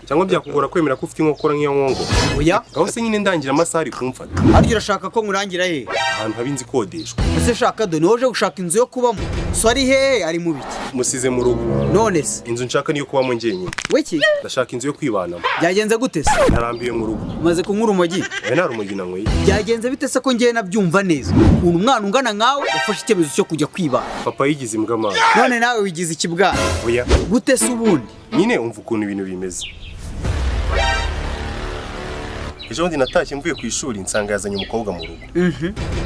cyangwa byakugora kwemera ko ufite inkokora nk'iyo nkongo. Oya, aho se nyine ndangira amasaha ari kumfata. aryo urashaka ko nkurangira he? Ahantu habinzi kodeshwa. Ese shaka do noje gushaka inzu yo kubamo. So ari he ari mu biki? Musize mu rugo. None se Inzu nshaka niyo kubamo njyenyine. wiki Ndashaka inzu yo kwibanamo. byagenze gute se? Narambiye mu rugo. Umaze kunkura umogi? Oya nari umugina nkwe. Byagenze bite se ko ngiye nabyumva neza? Ukuntu umwana ungana nkawe ufashe icyemezo cyo kujya kwibana. Papa yigize imbwa mama. None nawe wigize ikibwana. Oya. Gute se ubundi? Nyine umva ukuntu ibintu bimeze. Ejo bundi natashye mvuye ku ishuri nsanga yazanye umukobwa mu rugo.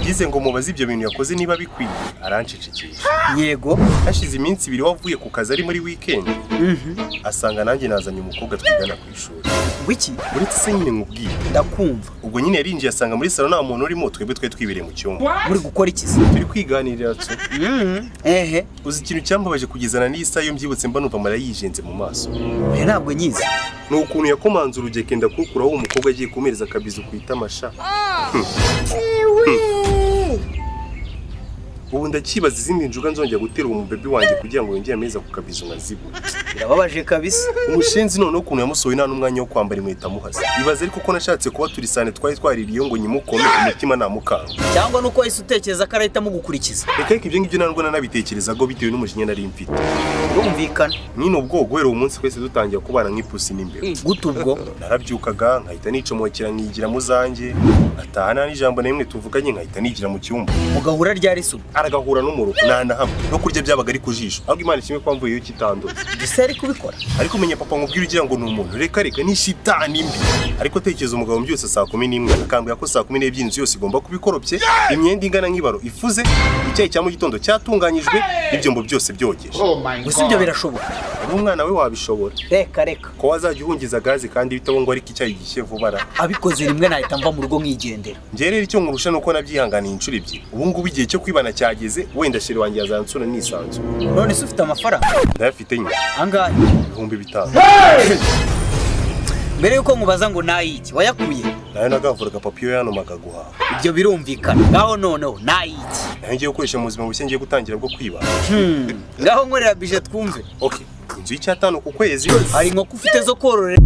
Yize ngo mubaze ibyo bintu yakoze niba bikwiye, arancecekesha. Yego. Hashize iminsi ibiri wavuye ku kazi ari muri weekend. Asanga nanjye nazanye umukobwa twigana ku ishuri. Wiki Uretse se nyine nkubwiye. ndakumva. Ubwo nyine yarinjiye asanga muri salon nta muntu urimo, twebwe twibiriye mu cyumba. Muri gukora iki se? Turi kwiganirira tso. Ehe. Uzi ikintu cyambabaje kugezana n'iyi iyo mbyibutse mba numva mara yijenze mu maso. Oya ntabwo nyizi. Ni ukuntu yakomanze urugeke ndakukuraho umukobwa agiye kumereza akabizo kwita amasha. Ubu ndakibaza izindi njuga nzongera gutera uwo mubebe wanjye kugira ngo yongere ameza ku kabizo nkazibu. Birababaje kabisa. Umushenzi none ukuntu yamusohoye nta n'umwanya wo kwambara inkweto amuhaze. Ibaze ariko ko nashatse kuba turi sane twari twaririye ngo nyimukome umutima namukanga. Cyangwa nuko wahise utekereza ko arahita mugukurikiza. Reka ibyo ngibyo ntabwo nanabitekerezaga bitewe n'umujinya nari mfite. Urumvikana. Nyine ubwo guhera uwo munsi twese dutangiye kubana nk'ipusi n'imbere. Gute ubwo? Narabyukaga nkahita nicomokera nkigira mu zanjye, atahana n'ijambo na rimwe tuvuganye nkahita nigira mu cyumba. Mugahura ryari se? Aragahura no mu rugo nana hamwe no kurya byabaga ari kujisho. Ahubwo Imana kimwe kwamvuye yo kitandoze. Ese ari kubikora? Ariko menya papa nkubwira ugira ngo ni umuntu. Reka ni shitani mbi. Ariko tekereza umugabo mbyose saa 11 akambwira ko saa 12 inzu yose igomba kubikoropye, imyenda ingana nk'ibaro ifuze, icyayi cya mu gitondo cyatunganyijwe, ibyombo byose byogeje. Gusa ibyo birashoboka. Umwana we wabishobora. Reka. Ko wazajya uhungiza gazi kandi bitabo ngo ariko icyayi gishye vuba ra. Abikoze rimwe nahita mva mu rugo nkigendera. Njye rero icyo nkurusha nuko nabyihanganiye inshuro ebyiri. Ubu ngubu igihe cyo kwibana cyageze, wenda sheri wanjye yazansura nisanzu. None se ufite amafaranga? Ndayafite nyine. Angahe? 5,000. Mbere yuko nkubaza ngo nayiki wayakuye? Nayo nagavuraga papiyo yano makaguha. Ibyo birumvikana. Ngaho noneho nayiki? Nayo ngiye gukoresha mu buzima bushya ngiye gutangira bwo kwiba. Ngaho nkorera bije twumve. Okay. Inzu y'Icyatanu ku kwezi. Hari inkoko ufite zo kororera.